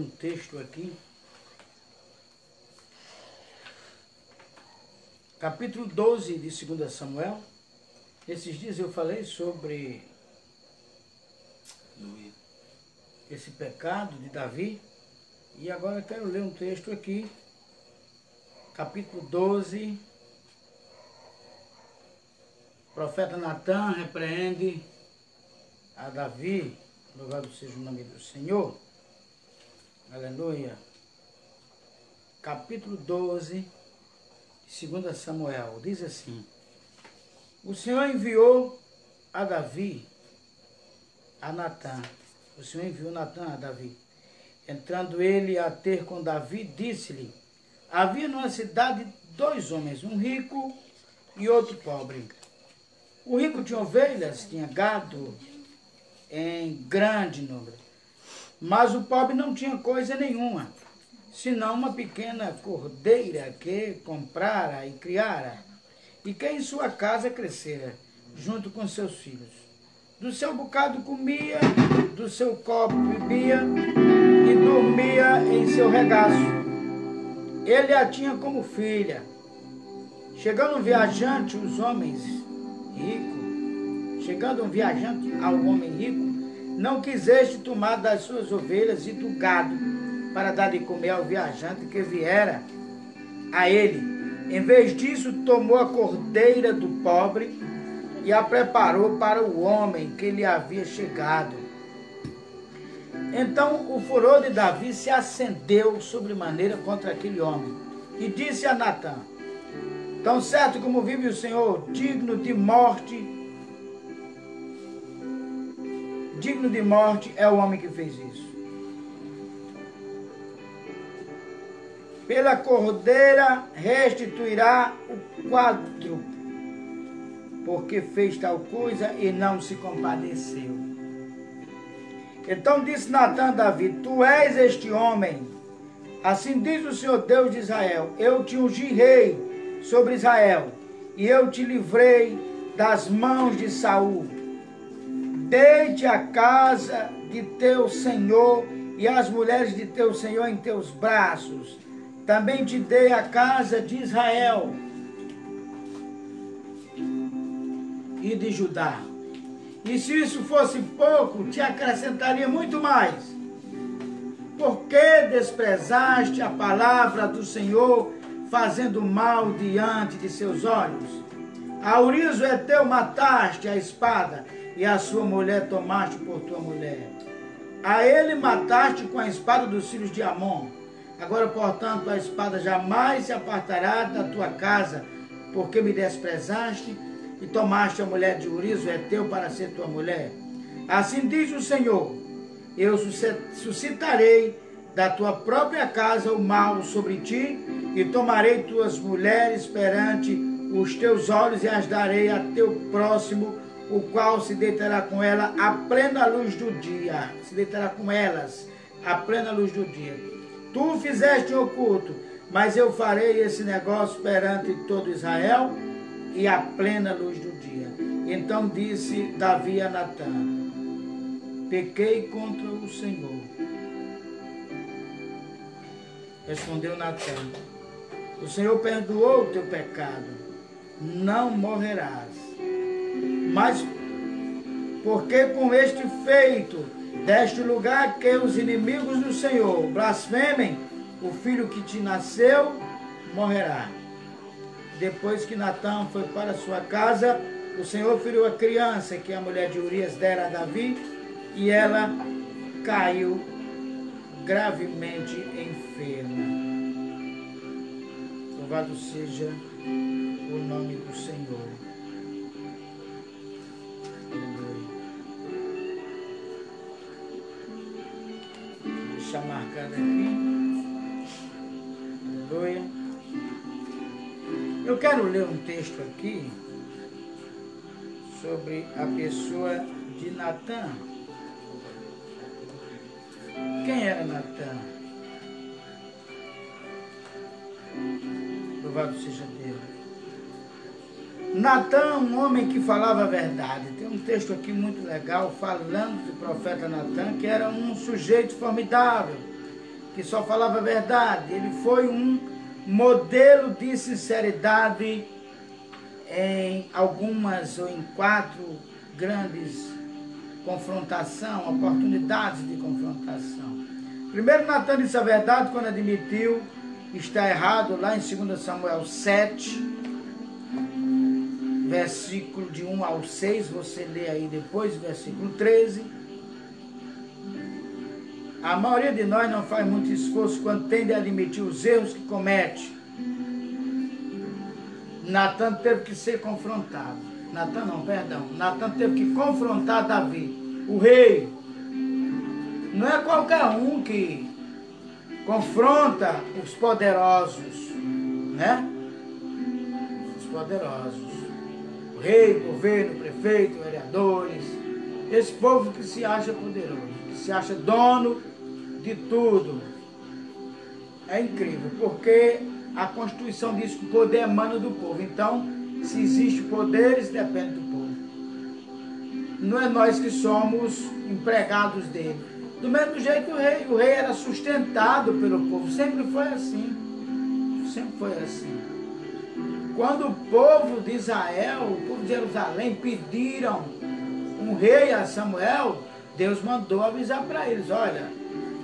um texto aqui. Capítulo 12 de 2 Samuel. Esses dias eu falei sobre esse pecado de Davi. E agora eu quero ler um texto aqui. Capítulo 12. O profeta Natan repreende a Davi. Louvado seja o nome do Senhor. Aleluia. Capítulo 12, 2 Samuel. Diz assim: o Senhor enviou a Davi, a Natan. O Senhor enviou Natan a Davi. Entrando ele a ter com Davi, disse-lhe: havia numa cidade 2 homens, um rico e outro pobre. O rico tinha ovelhas, tinha gado em grande número, mas o pobre não tinha coisa nenhuma, senão uma pequena cordeira que comprara e criara, e que em sua casa crescera, junto com seus filhos. Do seu bocado comia, do seu copo bebia, e dormia em seu regaço. Ele a tinha como filha. Chegando um viajante, os homens ricos, chegando um viajante ao homem rico, não quiseste tomar das suas ovelhas e do gado, para dar de comer ao viajante que viera a ele. Em vez disso, tomou a cordeira do pobre e a preparou para o homem que lhe havia chegado. Então o furor de Davi se acendeu sobremaneira contra aquele homem, e disse a Natan: tão certo como vive o Senhor, digno de morte é o homem que fez isso. Pela cordeira restituirá o quádruplo, porque fez tal coisa e não se compadeceu. Então disse Natan a Davi: tu és este homem. Assim diz o Senhor Deus de Israel: eu te ungi rei sobre Israel, e eu te livrei das mãos de Saul. Dei-te a casa de teu senhor e as mulheres de teu senhor em teus braços. Também te dei a casa de Israel e de Judá. E se isso fosse pouco, te acrescentaria muito mais. Por que desprezaste a palavra do Senhor, fazendo mal diante de seus olhos? A Urias o Heteu mataste a espada, e a sua mulher tomaste por tua mulher. A ele mataste com a espada dos filhos de Amon. Agora, portanto, a espada jamais se apartará da tua casa, porque me desprezaste e tomaste a mulher de Urias o Heteu para ser tua mulher. Assim diz o Senhor: eu suscitarei da tua própria casa o mal sobre ti, e tomarei tuas mulheres perante os teus olhos, e as darei a teu próximo, o qual se deitará com ela à plena luz do dia. Se deitará com elas à plena luz do dia. Tu fizeste em oculto, mas eu farei esse negócio perante todo Israel e à plena luz do dia. Então disse Davi a Natan: pequei contra o Senhor. Respondeu Natan: o Senhor perdoou o teu pecado, não morrerás. Mas porque com este feito deste lugar que os inimigos do Senhor blasfemem, o filho que te nasceu morrerá. Depois que Natan foi para sua casa, o Senhor feriu a criança que a mulher de Urias dera a Davi, e ela caiu gravemente enferma. Louvado seja o nome do Senhor. Deixa marcado aqui. Aleluia. Eu quero ler um texto aqui sobre a pessoa de Natan. Quem era Natan? Louvado seja Deus. Natan, um homem que falava a verdade. Tem um texto aqui muito legal falando do profeta Natan, que era um sujeito formidável. que só falava a verdade. Ele foi um modelo de sinceridade em algumas ou em 4 grandes oportunidades de confrontação. Primeiro, Natan disse a verdade quando admitiu que está errado, lá em 2 Samuel 7, versículo de 1 ao 6, você lê aí depois, versículo 13. A maioria de nós não faz muito esforço quando tende a admitir os erros que comete. Natan teve que ser confrontado. Natan teve que confrontar Davi, o rei. Não é qualquer um que confronta os poderosos, né? Os poderosos. O rei, governo, prefeito, vereadores. Esse povo que se acha poderoso, que se acha dono de tudo. É incrível, porque a Constituição diz que o poder emana do povo. Então, se existe poderes, depende do povo. Não é nós que somos empregados dele. Do mesmo jeito o rei era sustentado pelo povo. Sempre foi assim. Sempre foi assim. Quando o povo de Israel, o povo de Jerusalém pediram um rei a Samuel, Deus mandou avisar para eles: olha,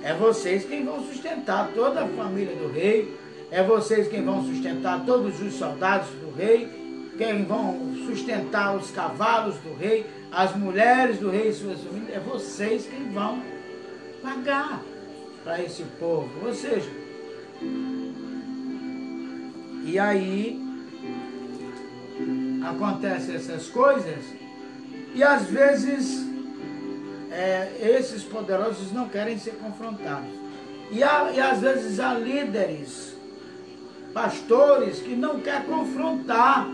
é vocês quem vão sustentar toda a família do rei, é vocês quem vão sustentar todos os soldados do rei, quem vão sustentar os cavalos do rei, as mulheres do rei e suas famílias, é vocês quem vão pagar para esse povo. Ou seja, e aí acontecem essas coisas e às vezes esses poderosos não querem ser confrontados. E às vezes há líderes, pastores que não querem confrontar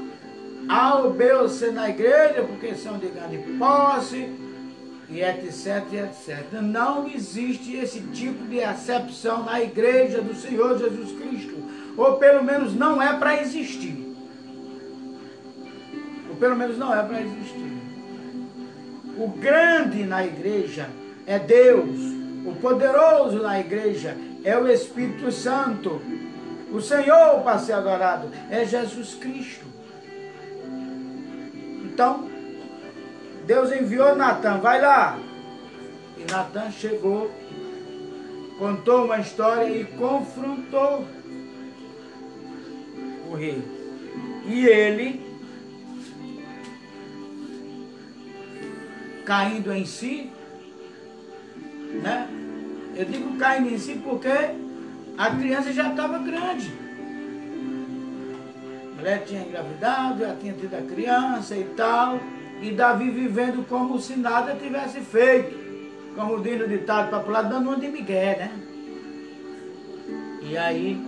A ou B ou C na igreja porque são de grande posse e etc, etc. Não existe esse tipo de acepção na igreja do Senhor Jesus Cristo. Ou pelo menos não é para existir. O grande na igreja é Deus. O poderoso na igreja é o Espírito Santo. O Senhor para ser adorado é Jesus Cristo. Então, Deus enviou Natan, vai lá. E Natan chegou, contou uma história e confrontou o rei. E ele, caindo em si, né? Eu digo caindo em si porque a criança já estava grande. A mulher tinha engravidado, já tinha tido a criança e tal. E Davi vivendo como se nada tivesse feito. Como diz o ditado popular, dando uma de migué, né? E aí,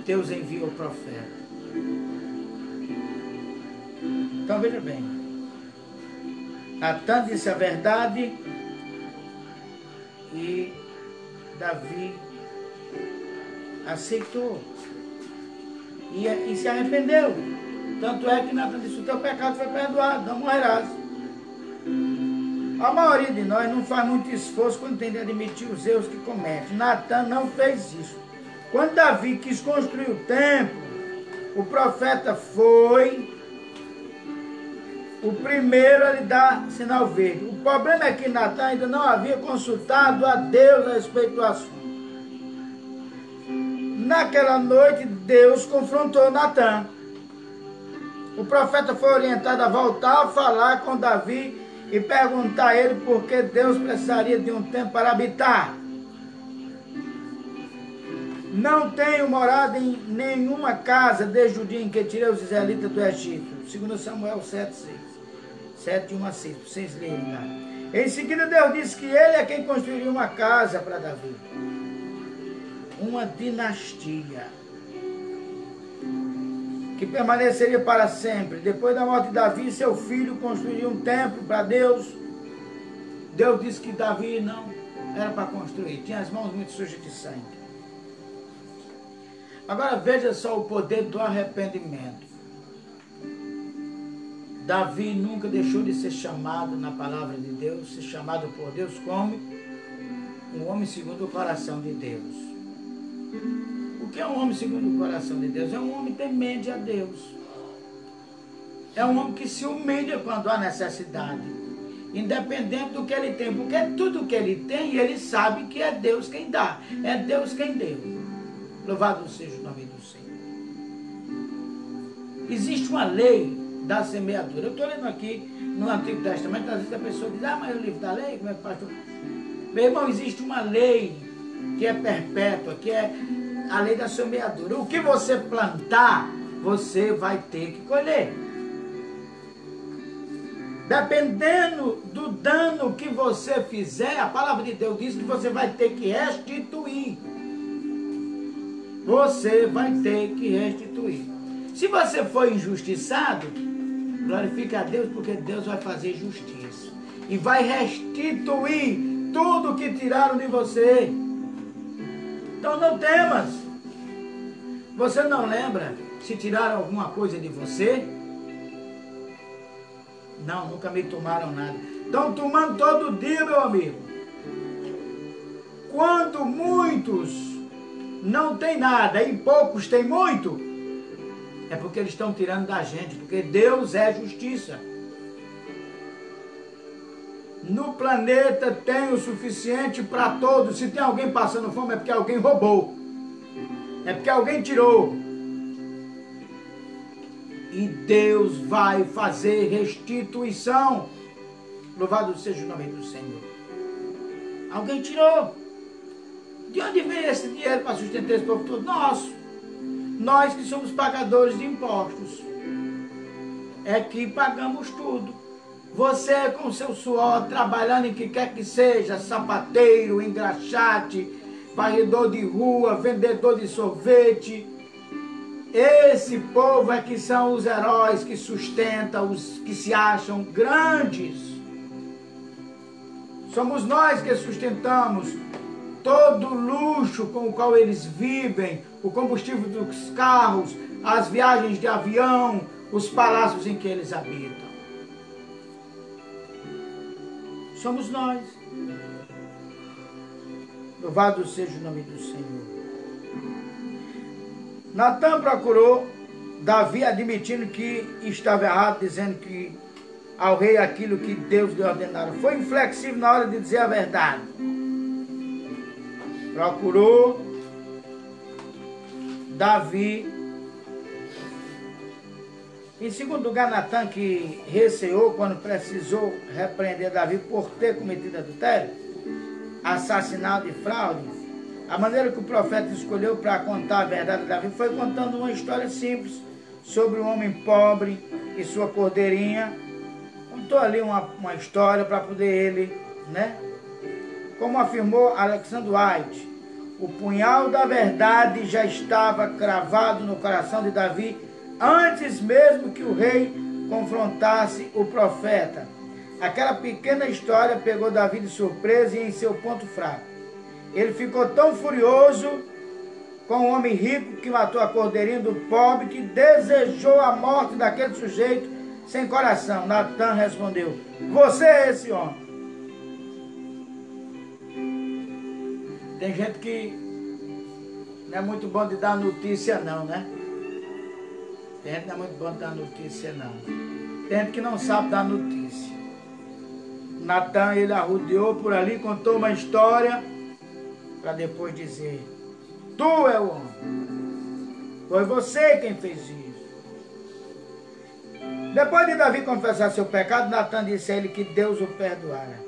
Deus envia o profeta. Então veja bem. Natan disse a verdade e Davi aceitou e se arrependeu. Tanto é que Natan disse: o teu pecado foi perdoado, não morrerás. A maioria de nós não faz muito esforço quando tem de admitir os erros que comete. Natan não fez isso. Quando Davi quis construir o templo, o profeta foi o primeiro a lhe dar sinal verde. O problema é que Natan ainda não havia consultado a Deus a respeito do assunto. Naquela noite, Deus confrontou Natan. O profeta foi orientado a voltar a falar com Davi e perguntar a ele por que Deus precisaria de um tempo para habitar. Não tenho morado em nenhuma casa desde o dia em que tirei os israelitas do Egito. 2 Samuel 7, 6. 7, 1 a 6, vocês leem lá. Em seguida Deus disse que ele é quem construiria uma casa para Davi. Uma dinastia que permaneceria para sempre. Depois da morte de Davi, seu filho construiria um templo para Deus. Deus disse que Davi não era para construir, tinha as mãos muito sujas de sangue. Agora veja só o poder do arrependimento. Davi nunca deixou de ser chamado na palavra de Deus, ser chamado por Deus como um homem segundo o coração de Deus. que é um homem segundo o coração de Deus? É um homem temente a Deus. É um homem que se humilha quando há necessidade, independente do que ele tem, porque tudo que ele tem, ele sabe que é Deus quem dá, é Deus quem deu. Louvado seja o nome do Senhor. Existe uma lei da semeadura. Eu estou lendo aqui no Antigo Testamento, às vezes a pessoa diz, mas o livro da lei, como é que pastor? Meu irmão, existe uma lei que é perpétua, que é a lei da semeadura. O que você plantar, você vai ter que colher. Dependendo do dano que você fizer, a palavra de Deus diz que você vai ter que restituir. Você vai ter que restituir. Se você for injustiçado, glorifique a Deus, porque Deus vai fazer justiça. E vai restituir tudo que tiraram de você. Então não temas. Você não lembra se tiraram alguma coisa de você? Não, nunca me tomaram nada. Estão tomando todo dia, meu amigo. Quando muitos não têm nada e poucos têm muito, é porque eles estão tirando da gente, porque Deus é justiça. No planeta tem o suficiente para todos. Se tem alguém passando fome, é porque alguém roubou. É porque alguém tirou. E Deus vai fazer restituição. Louvado seja o nome do Senhor. Alguém tirou. De onde vem esse dinheiro para sustentar esse povo todo? Nosso. Nós que somos pagadores de impostos. É que pagamos tudo. Você com seu suor, trabalhando em que quer que seja, sapateiro, engraxate, varredor de rua, vendedor de sorvete. Esse povo é que são os heróis que sustentam os que se acham grandes. Somos nós que sustentamos todo o luxo com o qual eles vivem, o combustível dos carros, as viagens de avião, os palácios em que eles habitam. Somos nós. Louvado seja o nome do Senhor. Natan procurou Davi admitindo que estava errado, dizendo que ao rei aquilo que Deus lhe ordenara. Foi inflexível na hora de dizer a verdade. Procurou Davi. Em segundo lugar, Natan, que receou quando precisou repreender Davi por ter cometido adultério, assassinato e fraude. A maneira que o profeta escolheu para contar a verdade de Davi foi contando uma história simples sobre um homem pobre e sua cordeirinha. Contou ali uma história para poder ele, né? Como afirmou Alexander White, o punhal da verdade já estava cravado no coração de Davi antes mesmo que o rei confrontasse o profeta. Aquela pequena história pegou Davi de surpresa e em seu ponto fraco. Ele ficou tão furioso com o homem rico que matou a cordeirinha do pobre, que desejou a morte daquele sujeito sem coração. Natan respondeu: você é esse homem. Tem gente que não é muito bom de dar notícia não, né? Tem gente que não é muito bom de dar notícia não. Tem gente que não sabe dar notícia. Natan, ele arrodeou por ali, contou uma história para depois dizer: tu é o homem, foi você quem fez isso. Depois de Davi confessar seu pecado, Natan disse a ele que Deus o perdoara.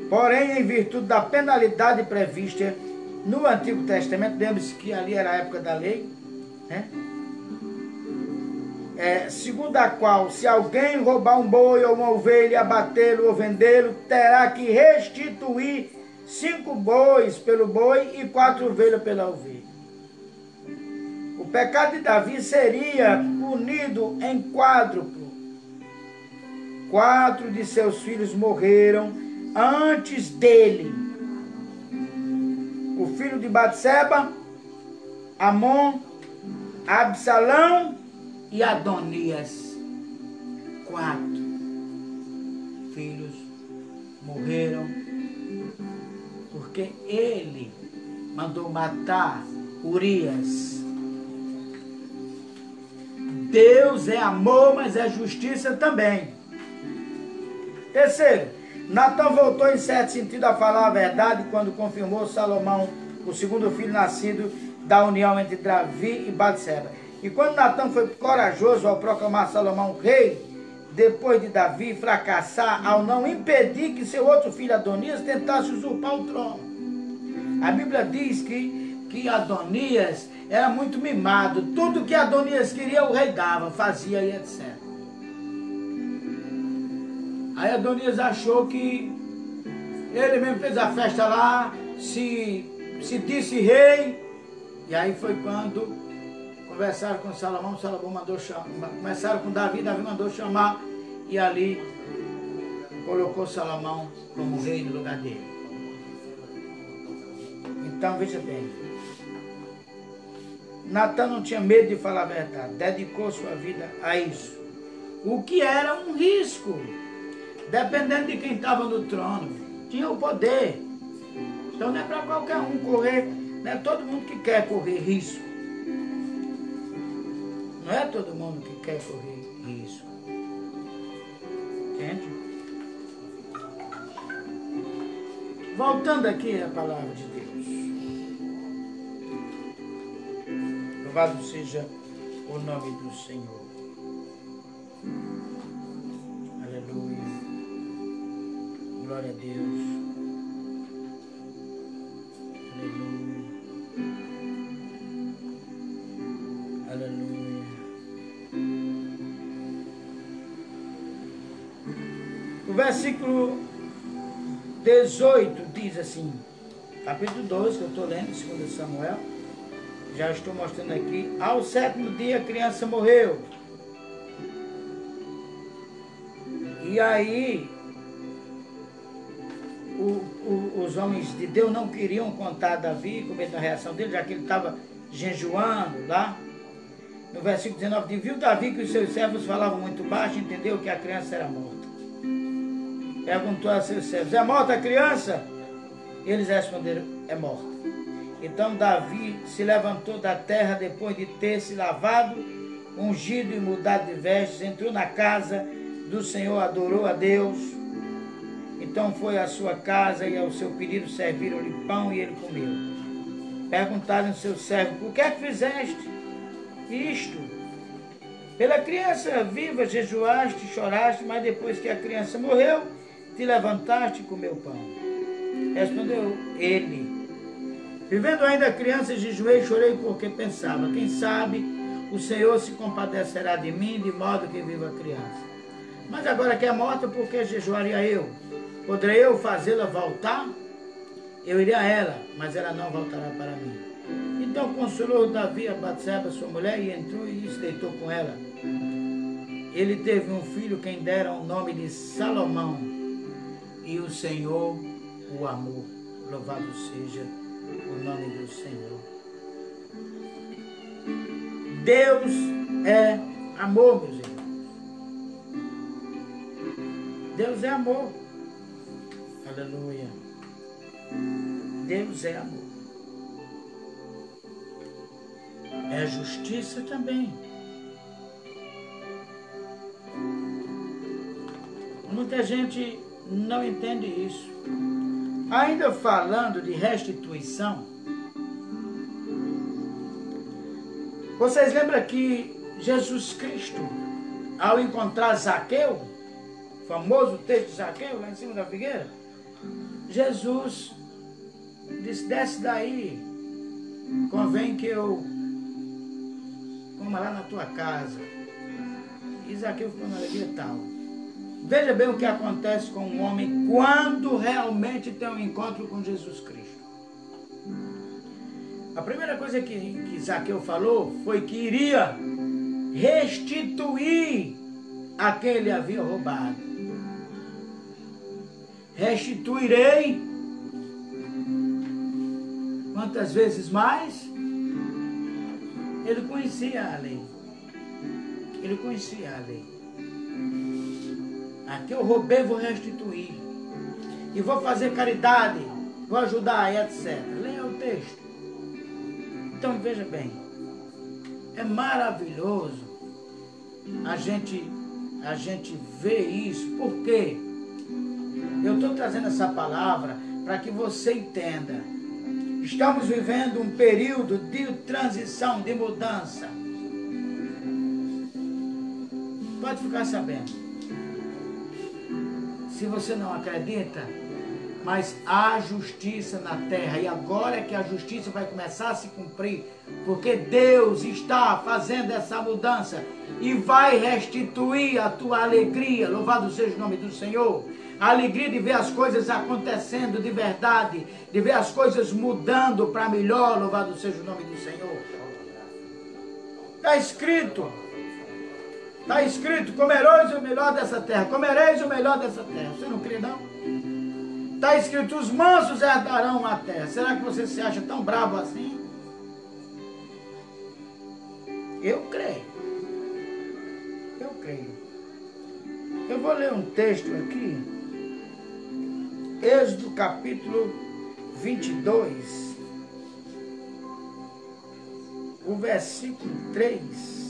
Porém, em virtude da penalidade prevista no Antigo Testamento, lembre-se que ali era a época da lei, né? Segundo a qual, se alguém roubar um boi ou uma ovelha, abatê-lo ou vendê-lo, terá que restituir 5 bois pelo boi e 4 ovelhas pela ovelha. O pecado de Davi seria punido em quádruplo. 4 de seus filhos morreram antes dele. O filho de Batseba, Amon, Absalão e Adonias. 4 filhos morreram porque ele mandou matar Urias. Deus é amor, mas é justiça também. Terceiro, Natã voltou em certo sentido a falar a verdade quando confirmou Salomão, o segundo filho nascido da união entre Davi e Batseba. E quando Natã foi corajoso ao proclamar Salomão rei, depois de Davi fracassar ao não impedir que seu outro filho Adonias tentasse usurpar o trono. A Bíblia diz que Adonias era muito mimado. Tudo que Adonias queria, o rei dava, fazia e etc. Aí Adonias achou que ele mesmo fez a festa lá, se disse rei, e aí foi quando conversaram com Salomão, Salomão mandou chamar, começaram com Davi, Davi mandou chamar, e ali colocou Salomão como rei no lugar dele. Então veja bem, Natã não tinha medo de falar a verdade, dedicou sua vida a isso, o que era um risco, dependendo de quem estava no trono, tinha o poder. Então não é para qualquer um correr, não é todo mundo que quer correr risco. Não é todo mundo que quer correr risco. Entende? Voltando aqui à palavra de Deus. Louvado seja o nome do Senhor. Aleluia. Glória a Deus. Aleluia. Aleluia. O versículo 18 diz assim, capítulo 12, que eu estou lendo, 2 Samuel, já estou mostrando aqui, ao 7º dia a criança morreu. E aí, os homens de Deus não queriam contar a Davi, com medo da reação dele, já que ele estava jejuando lá. No versículo 19 diz, viu Davi que os seus servos falavam muito baixo, entendeu que a criança era morta. Perguntou a seus servos, é morta a criança? Eles responderam, é morta. Então Davi se levantou da terra depois de ter se lavado, ungido e mudado de vestes, entrou na casa do Senhor, adorou a Deus. Então foi à sua casa e ao seu pedido serviram-lhe pão e ele comeu. Perguntaram ao seu servo, por que é que fizeste isto? Pela criança viva jejuaste, choraste, mas depois que a criança morreu, te levantaste e comeu pão. Respondeu ele, vivendo ainda a criança, jejuei e chorei porque pensava, quem sabe o Senhor se compadecerá de mim, de modo que viva a criança. Mas agora que é morta, por que jejuaria eu? Poderei eu fazê-la voltar? Eu iria a ela, mas ela não voltará para mim. Então consolou Davi a Batseba, sua mulher, e entrou e se deitou com ela. Ele teve um filho, quem dera o nome de Salomão, e o Senhor o amou. Louvado seja o nome do Senhor. Deus é amor, meus irmãos. Deus é amor. Aleluia. Deus é amor. É justiça também. Muita gente não entende isso. Ainda falando de restituição, vocês lembram que Jesus Cristo, ao encontrar Zaqueu, o famoso texto de Zaqueu, lá em cima da figueira, Jesus disse, desce daí, convém que eu coma lá na tua casa. E Zaqueu ficou na alegria tal. Veja bem o que acontece com um homem quando realmente tem um encontro com Jesus Cristo. A primeira coisa que Zaqueu falou foi que iria restituir a quem ele havia roubado. Restituirei quantas vezes mais? Ele conhecia a lei. Ele conhecia a lei. Aqui eu roubei, vou restituir. E vou fazer caridade, vou ajudar, etc. Leia o texto. Então veja bem, é maravilhoso a gente ver isso. Por quê? Eu estou trazendo essa palavra para que você entenda. Estamos vivendo um período de transição, de mudança. Pode ficar sabendo. Se você não acredita, mas há justiça na terra. E agora é que a justiça vai começar a se cumprir. Porque Deus está fazendo essa mudança. E vai restituir a tua alegria. Louvado seja o nome do Senhor. A alegria de ver as coisas acontecendo de verdade. De ver as coisas mudando para melhor. Louvado seja o nome do Senhor. Está escrito. Está escrito, comereis o melhor dessa terra. Comereis o melhor dessa terra. Você não crê, não? Está escrito, os mansos herdarão a terra. Será que você se acha tão bravo assim? Eu creio. Eu creio. Eu vou ler um texto aqui. Êxodo capítulo 22. O versículo 3.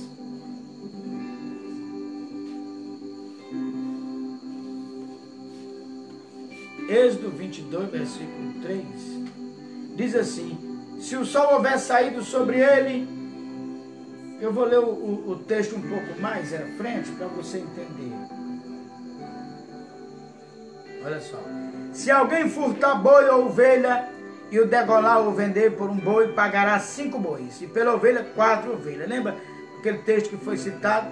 Êxodo 22, versículo 3, diz assim, se o sol houver saído sobre ele, eu vou ler o texto um pouco mais à frente para você entender. Olha só, se alguém furtar boi ou ovelha e o degolar ou vender por um boi, pagará 5 bois, e pela ovelha 4 ovelhas. Lembra aquele texto que foi citado?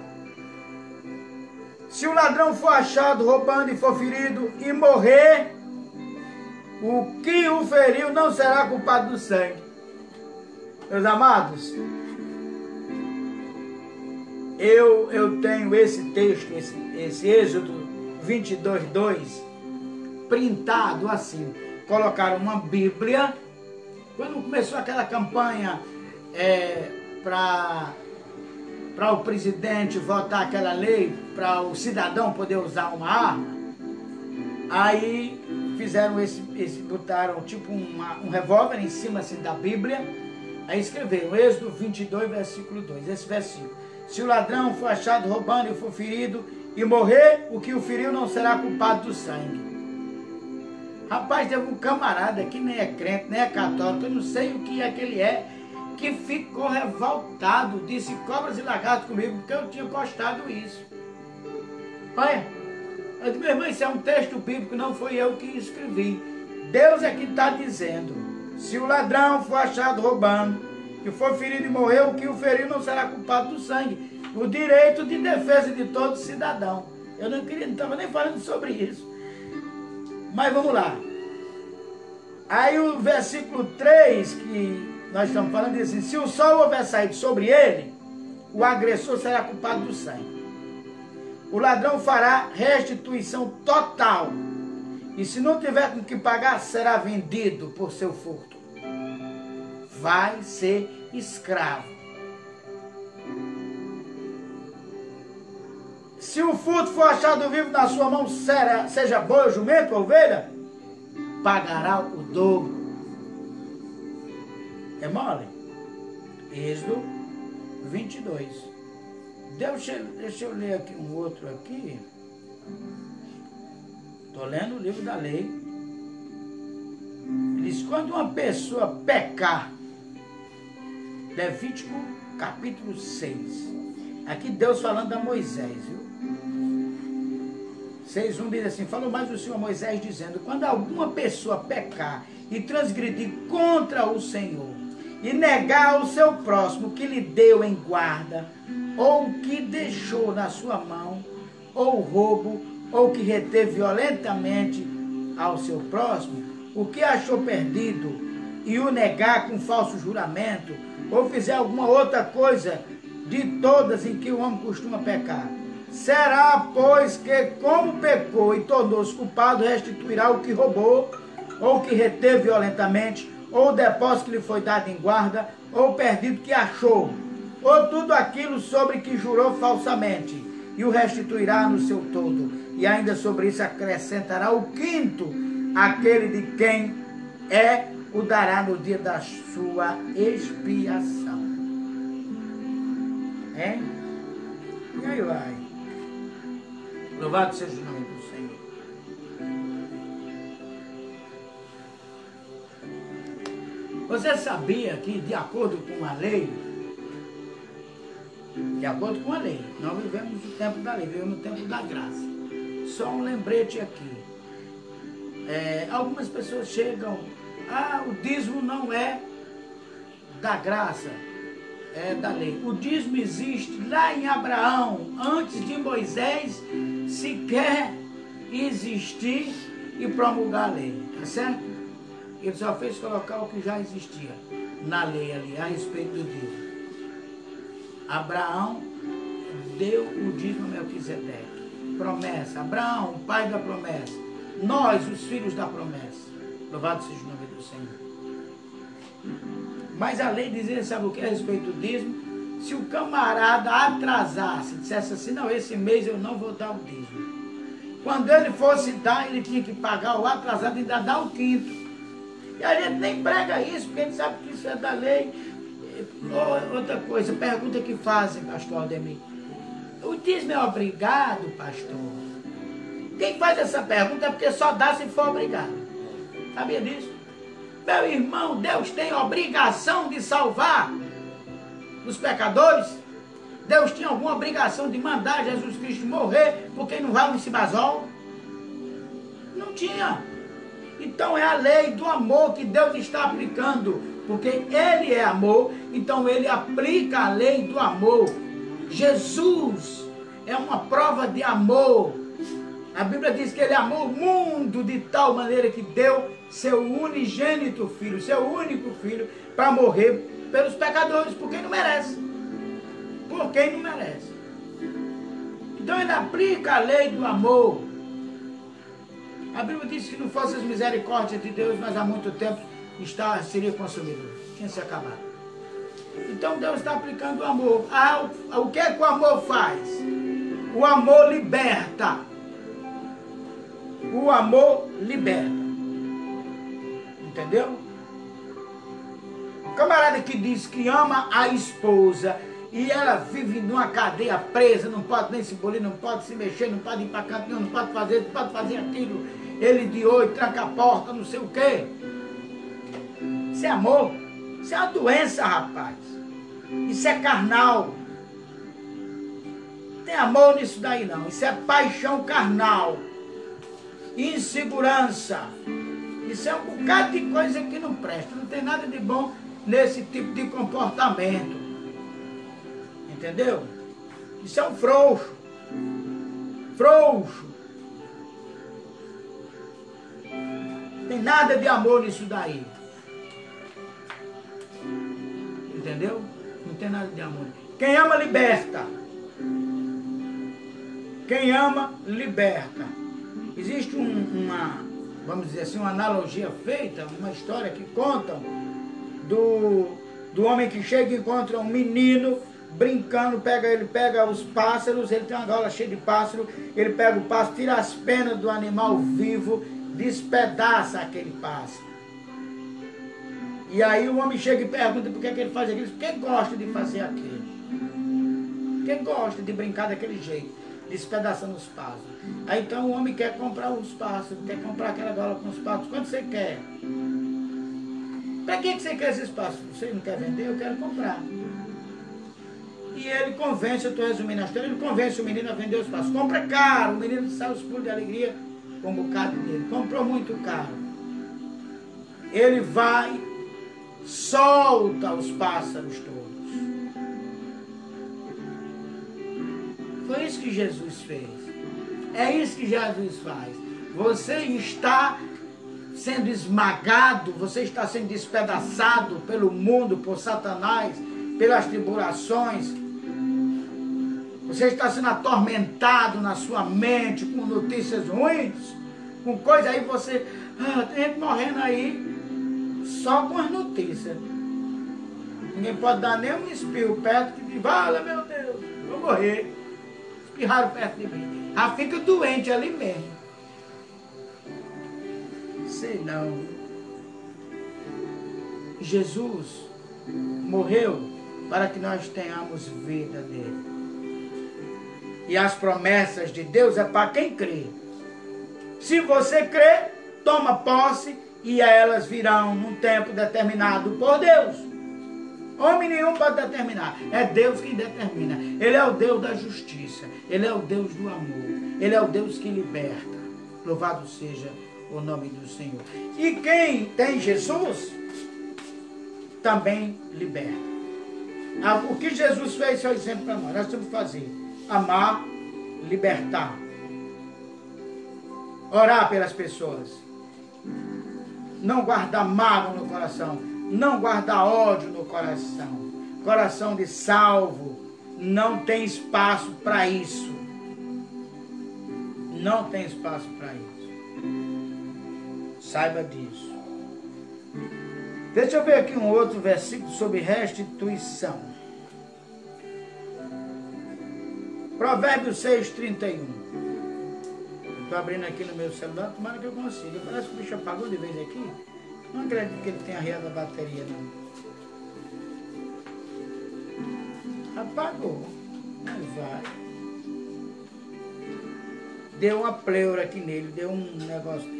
Se o ladrão for achado roubando e for ferido e morrer, o que o feriu não será culpado do sangue. Meus amados, eu tenho esse texto, esse Êxodo 22, 2, printado assim. Colocaram uma Bíblia. Quando começou aquela campanha para o presidente votar aquela lei, para o cidadão poder usar uma arma, aí fizeram botaram tipo um revólver em cima assim da Bíblia, aí escreveram Êxodo 22, versículo 2, esse versículo. Se o ladrão for achado roubando e for ferido e morrer, o que o feriu não será culpado do sangue. Rapaz, teve um camarada que nem é crente, nem é católico, eu não sei o que é que ele é, que ficou revoltado, disse cobras e lagartos comigo, porque eu tinha postado isso. Olha, eu disse, meu irmão, isso é um texto bíblico, não foi eu que escrevi. Deus é que está dizendo, se o ladrão for achado roubando, e for ferido e morrer, o que o feriu não será culpado do sangue. O direito de defesa de todo cidadão. Eu não estava nem falando sobre isso. Mas vamos lá. Aí o versículo 3, que nós estamos falando, diz assim, se o sol houver saído sobre ele, o agressor será culpado do sangue. O ladrão fará restituição total. E se não tiver com que pagar, será vendido por seu furto. Vai ser escravo. Se o furto for achado vivo na sua mão, seja boi, jumento ou ovelha, pagará o dobro. É mole? Êxodo 22. Deixa eu ler aqui um outro aqui. Estou lendo o livro da lei. Ele diz, quando uma pessoa pecar, Levítico capítulo 6. Aqui Deus falando a Moisés, viu? 6:1 diz assim, falou mais o Senhor a Moisés dizendo, quando alguma pessoa pecar e transgredir contra o Senhor e negar ao seu próximo que lhe deu em guarda, ou que deixou na sua mão, ou roubo, ou que reteve violentamente ao seu próximo, o que achou perdido, e o negar com falso juramento, ou fizer alguma outra coisa de todas em que o homem costuma pecar, será, pois, que como pecou e tornou-se culpado, restituirá o que roubou, ou que reteve violentamente, ou o depósito que lhe foi dado em guarda, ou o perdido que achou, ou tudo aquilo sobre que jurou falsamente, e o restituirá no seu todo, e ainda sobre isso acrescentará o quinto, aquele de quem é o dará no dia da sua expiação. Hein? E aí vai. Louvado seja o nome do Senhor. Você sabia que, de acordo com a lei, nós vivemos o tempo da lei, vivemos o tempo da graça. Só um lembrete aqui. Algumas pessoas chegam, o dízimo não é da graça, é da lei. O dízimo existe lá em Abraão, antes de Moisés sequer existir e promulgar a lei, tá certo? Ele só fez colocar o que já existia na lei ali, a respeito do dízimo. Abraão deu o dízimo a Melquisedeque. Promessa. Abraão, o pai da promessa. Nós, os filhos da promessa. Louvado seja o nome do Senhor. Mas a lei dizia, sabe o que a respeito do dízimo? Se o camarada atrasasse, dissesse assim, não, esse mês eu não vou dar o dízimo. Quando ele fosse dar, ele tinha que pagar o atrasado e ainda dar o quinto. E a gente nem prega isso, porque a gente sabe que isso é da lei. Outra coisa, pergunta que fazem, pastor Aldemir. O dízimo é obrigado, pastor? Quem faz essa pergunta é porque só dá se for obrigado. Sabia disso? Meu irmão, Deus tem obrigação de salvar os pecadores? Deus tinha alguma obrigação de mandar Jesus Cristo morrer porque não vai no cibazol? Não tinha. Então é a lei do amor que Deus está aplicando, porque Ele é amor, então Ele aplica a lei do amor. Jesus é uma prova de amor. A Bíblia diz que Ele amou o mundo de tal maneira que deu seu unigênito filho, seu único filho, para morrer pelos pecadores, por quem não merece. Por quem não merece. Então Ele aplica a lei do amor. A Bíblia diz que se não fosse as misericórdias de Deus, nós há muito tempo seria consumido, tinha se acabado. Então Deus está aplicando o amor. O que é que o amor faz? O amor liberta. O amor liberta. Entendeu? O camarada que diz que ama a esposa e ela vive numa cadeia presa, não pode nem se bolir, não pode se mexer, não pode ir para canto nenhum, não pode fazer aquilo. Ele de oi, tranca a porta, não sei o quê. Isso é amor. Isso é uma doença, rapaz. Isso é carnal. Não tem amor nisso daí, não. Isso é paixão carnal. Insegurança. Isso é um bocado de coisa que não presta. Não tem nada de bom nesse tipo de comportamento. Entendeu? Isso é um frouxo. Frouxo. Não tem nada de amor nisso daí. Entendeu? Não tem nada de amor. Quem ama, liberta. Quem ama, liberta. Existe vamos dizer assim, uma analogia feita, uma história que contam do homem que chega e encontra um menino brincando, ele pega os pássaros, ele tem uma gaiola cheia de pássaro, ele pega o pássaro, tira as penas do animal vivo, despedaça aquele pássaro. E aí o homem chega e pergunta por que ele faz aquilo. Porque gosta de fazer aquilo. Porque gosta de brincar daquele jeito, despedaçando os pássaros. Aí então o homem quer comprar os pássaros, quer comprar aquela gaiola com os pássaros. Quanto você quer? Para que você quer esses pássaros? Você não quer vender? Eu quero comprar. E ele convence, eu estou resumindo a história, ele convence o menino a vender os pássaros. Compra caro, o menino sai os pulos de alegria com um bocado dele. Comprou muito caro. Ele vai, solta os pássaros todos. Foi isso que Jesus fez. É isso que Jesus faz. Você está sendo esmagado, você está sendo despedaçado pelo mundo, por Satanás, pelas tribulações. Você está sendo atormentado na sua mente com notícias ruins, com coisa aí, você... tem gente morrendo aí só com as notícias. Ninguém pode dar nem um espirro perto que diz, vala, meu Deus, vou morrer. Espirraram perto de mim. Já fica doente ali mesmo. Sei não. Jesus morreu para que nós tenhamos vida nele. E as promessas de Deus é para quem crê. Se você crê, toma posse e elas virão num tempo determinado por Deus. Homem nenhum pode determinar. É Deus quem determina. Ele é o Deus da justiça. Ele é o Deus do amor. Ele é o Deus que liberta. Louvado seja o nome do Senhor. E quem tem Jesus, também liberta. O que Jesus fez foi exemplo para nós. Nós temos que fazer. Amar, libertar. Orar pelas pessoas. Não guardar mágoa no coração. Não guardar ódio no coração. Coração de salvo não tem espaço para isso. Não tem espaço para isso. Saiba disso. Deixa eu ver aqui um outro versículo sobre restituição. Provérbios 6:31. Estou abrindo aqui no meu celular, tomara que eu consiga. Parece que o bicho apagou de vez aqui. Não acredito que ele tenha arriado a bateria, não. Apagou. Mas vai. Deu uma pleura aqui nele, deu um negócio.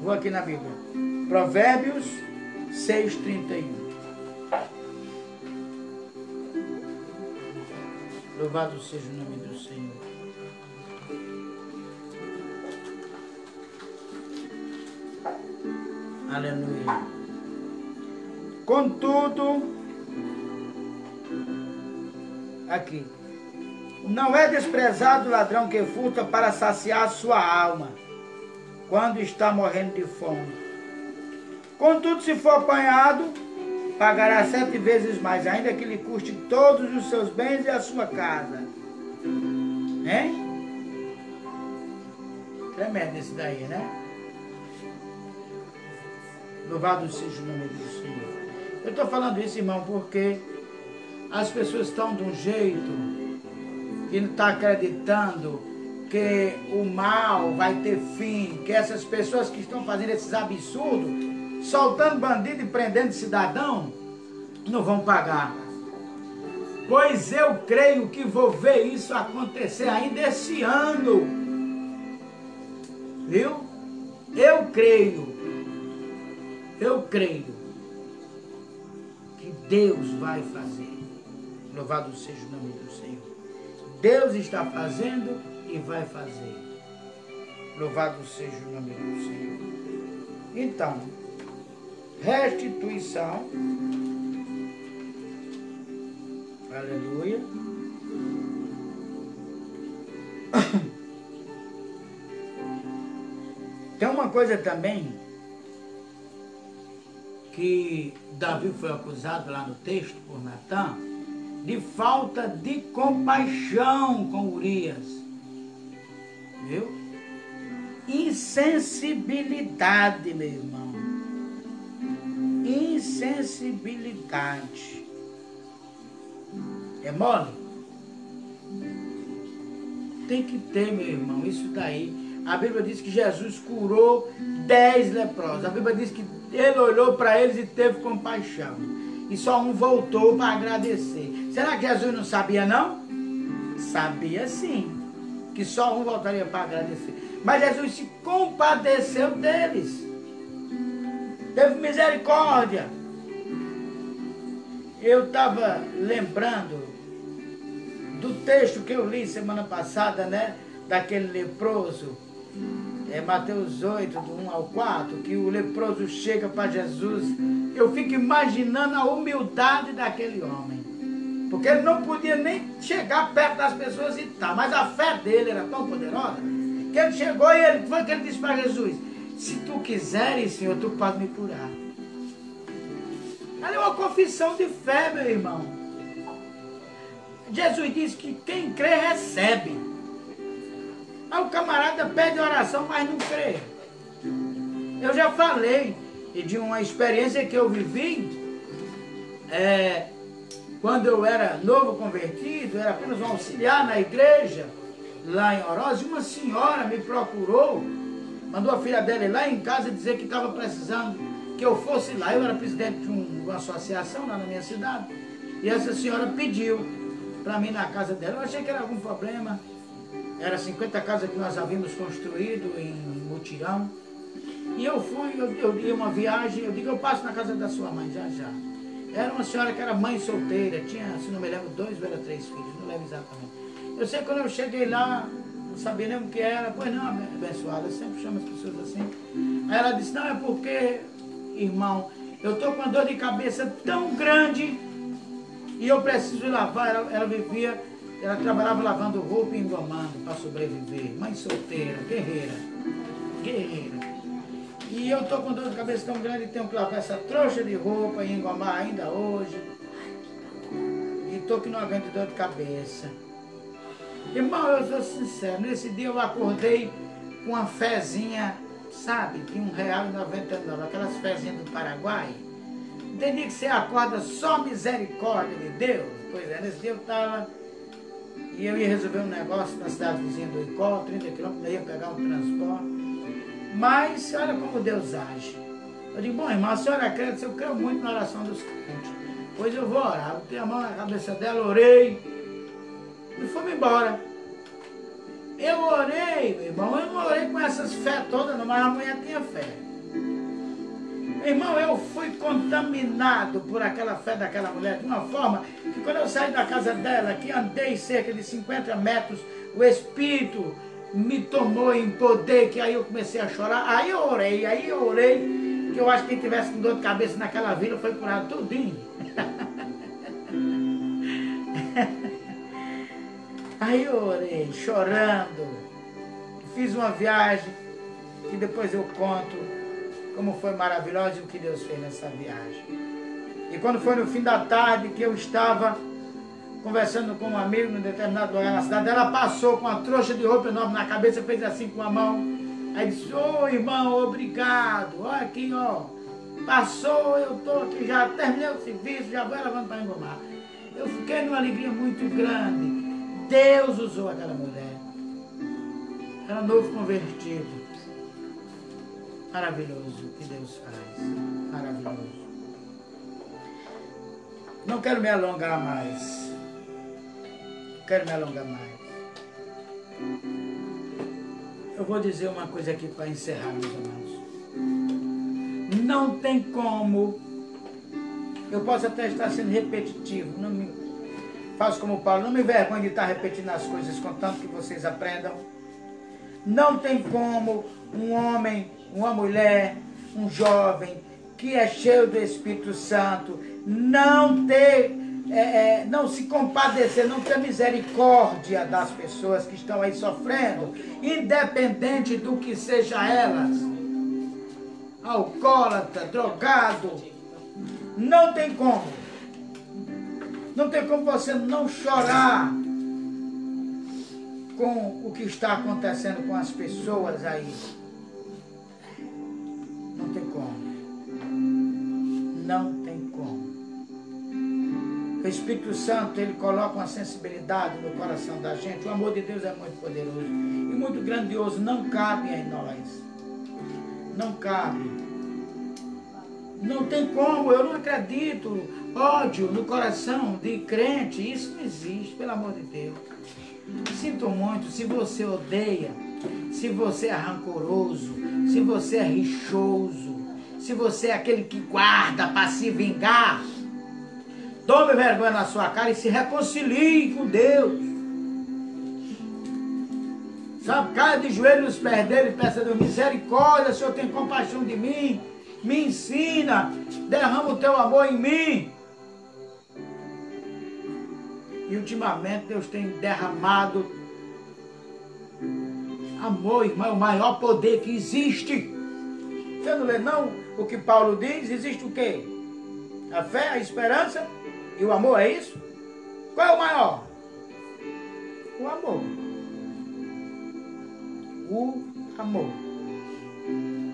Vou aqui na Bíblia. Provérbios 6:31. Louvado seja o nome do Senhor. Aleluia. Contudo, aqui, não é desprezado o ladrão que furta para saciar sua alma, quando está morrendo de fome. Contudo, se for apanhado, pagará 7 vezes mais, ainda que lhe custe todos os seus bens e a sua casa. Hein? Tremendo esse daí, né? Louvado seja o nome do Senhor. Eu estou falando isso, irmão, porque as pessoas estão de um jeito que não está acreditando que o mal vai ter fim, que essas pessoas que estão fazendo esses absurdos, soltando bandido e prendendo cidadão, não vão pagar. Pois eu creio que vou ver isso acontecer ainda esse ano. Viu? Eu creio que Deus vai fazer. Louvado seja o nome do Senhor. Deus está fazendo e vai fazer. Louvado seja o nome do Senhor. Então, restituição. Aleluia. Tem uma coisa também que Davi foi acusado lá no texto por Natã, de falta de compaixão com Urias. Viu? Insensibilidade, meu irmão. Insensibilidade. É mole? Tem que ter, meu irmão, isso daí. A Bíblia diz que Jesus curou 10 leprosos. A Bíblia diz que ele olhou para eles e teve compaixão. E só um voltou para agradecer. Será que Jesus não sabia, não? Sabia sim, que só um voltaria para agradecer. Mas Jesus se compadeceu deles. Teve misericórdia. Eu estava lembrando do texto que eu li semana passada, né? Daquele leproso. Mateus 8, do 1 ao 4, que o leproso chega para Jesus. Eu fico imaginando a humildade daquele homem. Porque ele não podia nem chegar perto das pessoas e tal. Mas a fé dele era tão poderosa que ele chegou e ele foi que ele disse para Jesus: se tu quiseres, Senhor, tu pode me curar. Ali é uma confissão de fé, meu irmão. Jesus disse que quem crê recebe. Aí o camarada pede oração, mas não crê. Eu já falei de uma experiência que eu vivi quando eu era novo convertido, era apenas um auxiliar na igreja, lá em Oroz, e uma senhora me procurou, mandou a filha dela ir lá em casa dizer que estava precisando que eu fosse lá. Eu era presidente de uma associação lá na minha cidade, e essa senhora pediu para mim na casa dela. Eu achei que era algum problema. Era 50 casas que nós havíamos construído em mutirão. E eu fui, eu ia uma viagem, eu digo, eu passo na casa da sua mãe, já, já. Era uma senhora que era mãe solteira, tinha, se não me lembro, 2 ou era 3 filhos, não lembro exatamente. Eu sei que quando eu cheguei lá, não sabia nem o que era, pois não, abençoada, eu sempre chamo as pessoas assim. Aí ela disse, não, é porque, irmão, eu estou com uma dor de cabeça tão grande e eu preciso lavar. Ela vivia, ela trabalhava lavando roupa e engomando para sobreviver. Mãe solteira, guerreira, guerreira. E eu estou com dor de cabeça tão grande e tenho que lavar essa trouxa de roupa e engomar ainda hoje. E estou que não aguento dor de cabeça. Irmão, eu sou sincero, nesse dia eu acordei com uma fezinha, sabe, de R$1,99, aquelas fezinhas do Paraguai. Tem dia que você acorda só misericórdia de Deus. Pois é, nesse dia eu estava, e eu ia resolver um negócio na cidade vizinha do Icó, 30 quilômetros, eu ia pegar um transporte. Mas olha como Deus age. Eu digo, bom, irmão, a senhora acredita, eu creio muito na oração dos crentes. Pois eu vou orar. Eu botei a mão na cabeça dela, orei e fui embora. Eu orei, meu irmão, eu não orei com essas fé todas, não, mas a mulher tinha fé. Meu irmão, eu fui contaminado por aquela fé daquela mulher de uma forma que quando eu saí da casa dela, que andei cerca de 50 metros, o Espírito me tomou em poder, que aí eu comecei a chorar. Aí eu orei, que eu acho que quem tivesse com dor de cabeça naquela vila foi curado tudinho. Aí eu orei, chorando, fiz uma viagem, que depois eu conto como foi maravilhosa e o que Deus fez nessa viagem. E quando foi no fim da tarde que eu estava conversando com um amigo em determinado lugar na cidade, ela passou com uma trouxa de roupa enorme na cabeça, fez assim com a mão, aí disse, ô irmão, obrigado, olha aqui, ó, passou, eu estou aqui, já terminei o serviço, já vou levando para engomar. Eu fiquei numa alegria muito grande. Deus usou aquela mulher, era novo convertido. Maravilhoso o que Deus faz, maravilhoso. Não quero me alongar mais. Quero me alongar mais. Eu vou dizer uma coisa aqui para encerrar, meus irmãos. Não tem como, eu posso até estar sendo repetitivo, não me faço como Paulo, não me envergonhe de estar repetindo as coisas, contanto que vocês aprendam. Não tem como um homem, uma mulher, um jovem que é cheio do Espírito Santo não ter, não se compadecer, não ter misericórdia das pessoas que estão aí sofrendo, independente do que seja elas, alcoólatra, drogado, não tem como. Não tem como você não chorar com o que está acontecendo com as pessoas aí. Não tem como. Não tem como. O Espírito Santo, ele coloca uma sensibilidade no coração da gente. O amor de Deus é muito poderoso e muito grandioso. Não cabe em nós. Não cabe. Não tem como. Eu não acredito. Ódio no coração de crente, isso não existe, pelo amor de Deus. Sinto muito, se você odeia, se você é rancoroso, se você é rixoso, se você é aquele que guarda para se vingar, tome vergonha na sua cara e se reconcilie com Deus. Sabe, caia de joelhos nos pés dele e peça a Deus misericórdia, Senhor tem compaixão de mim, me ensina, derrama o teu amor em mim. E ultimamente Deus tem derramado amor, irmão, é o maior poder que existe. Você não lê não o que Paulo diz? Existe o quê? A fé, a esperança e o amor, é isso? Qual é o maior? O amor. O amor.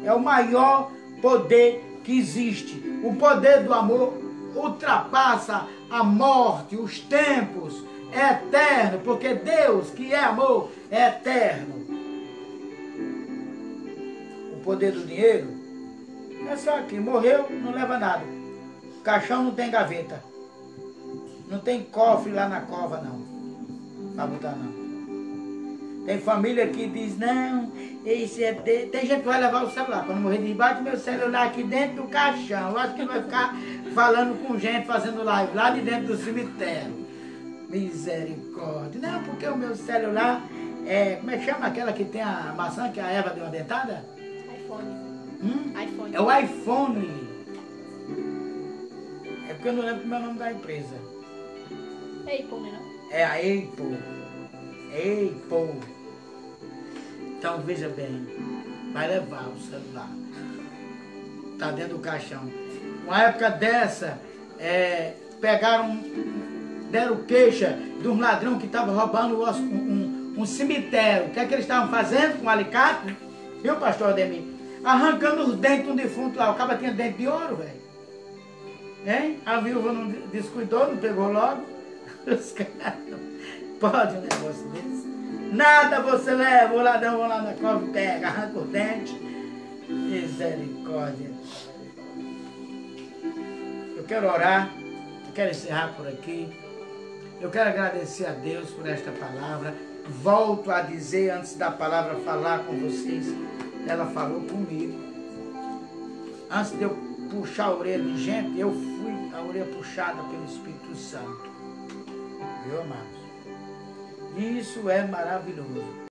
É o maior poder que existe. O poder do amor ultrapassa a morte, os tempos, é eterno, porque Deus, que é amor, é eterno. O poder do dinheiro É só aqui, morreu, não leva nada. Caixão não tem gaveta. Não tem cofre lá na cova, não. Pra botar, não. Tem família que diz, não, esse é de... Tem gente que vai levar o celular. Quando morrer, diz, bate meu celular aqui dentro do caixão. Eu acho que ele vai ficar falando com gente, fazendo live lá de dentro do cemitério. Misericórdia. Não, porque o meu celular é... Como é que chama aquela que tem a maçã que a Eva deu uma dentada? iPhone. iPhone. É o iPhone. É porque eu não lembro como é o nome da empresa. Apple, né? Não? É a Apple. Apple. Então veja bem, vai levar o celular. Tá dentro do caixão. Uma época dessa, pegaram, deram queixa de um ladrão que estava roubando um cemitério. O que é que eles estavam fazendo com um alicate? Viu, pastor Ademir? Arrancando os dentes de um defunto lá. O cara tinha dente de ouro, velho. Hein? A viúva não descuidou, não pegou logo. Os caras, pode um negócio desse? Nada você leva, o ladrão vai lá na cova e pega, arranca os dentes. Misericórdia. Eu quero orar, eu quero encerrar por aqui. Eu quero agradecer a Deus por esta palavra. Volto a dizer, antes da palavra falar com vocês, ela falou comigo. Antes de eu puxar a orelha de gente, eu fui a orelha puxada pelo Espírito Santo. Viu, amados? Isso é maravilhoso.